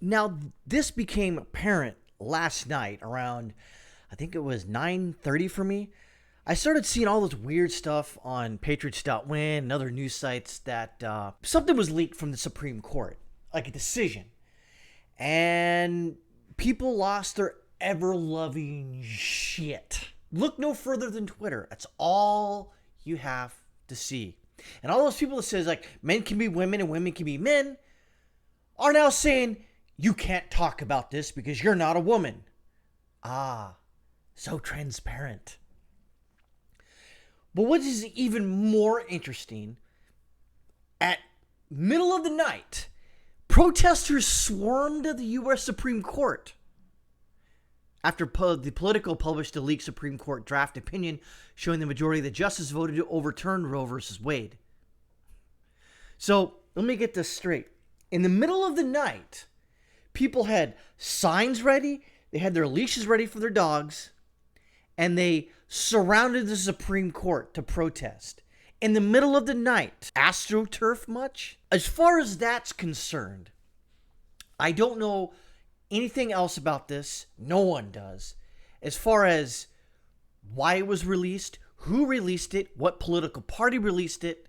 Now, this became apparent last night around, I think it was 9:30 for me. I started seeing all this weird stuff on Patriots.win and other news sites that something was leaked from the Supreme Court, like a decision. And people lost their ever-loving shit. Look no further than Twitter. That's all you have to see. And all those people that says like men can be women and women can be men are now saying you can't talk about this because you're not a woman. Ah, so transparent. But what is even more interesting, at middle of the night, protesters swarmed the U.S. Supreme Court after the Politico published a leaked Supreme Court draft opinion showing the majority of the justices voted to overturn Roe versus Wade. So let me get this straight. In the middle of the night, people had signs ready, they had their leashes ready for their dogs, and they surrounded the Supreme Court to protest. In the middle of the night, AstroTurf much? As far as that's concerned, I don't know anything else about this. No one does. As far as why it was released, who released it, what political party released it,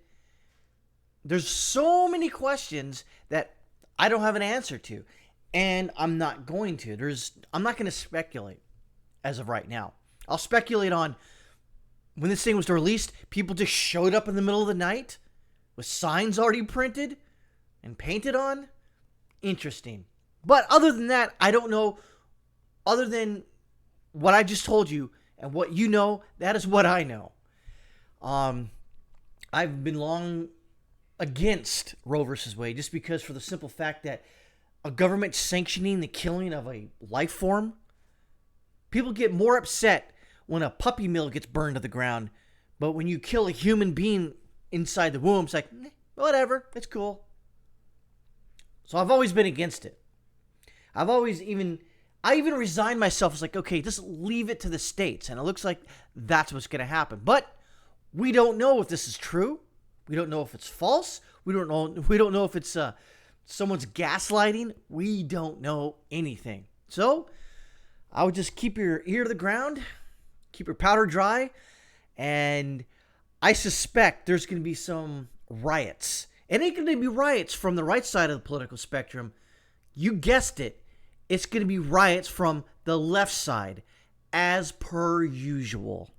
there's so many questions that I don't have an answer to. And I'm not going to. I'm not going to speculate as of right now. I'll speculate on when this thing was released, people just showed up in the middle of the night with signs already printed and painted on. Interesting. But other than that, I don't know. Other than what I just told you and what you know, that is what I know. I've been long against Roe versus Wade just because for the simple fact that a government sanctioning the killing of a life form, people get more upset when a puppy mill gets burned to the ground. But when you kill a human being inside the womb, it's like, whatever, it's cool. So I've always been against it. I even resigned myself. It's like, okay, just leave it to the states. And it looks like that's what's going to happen. But we don't know if this is true. We don't know if it's false. We don't know if it's someone's gaslighting. We don't know anything. So I would just keep your ear to the ground. Keep your powder dry, and I suspect there's going to be some riots. It ain't going to be riots from the right side of the political spectrum. You guessed it. It's going to be riots from the left side, as per usual.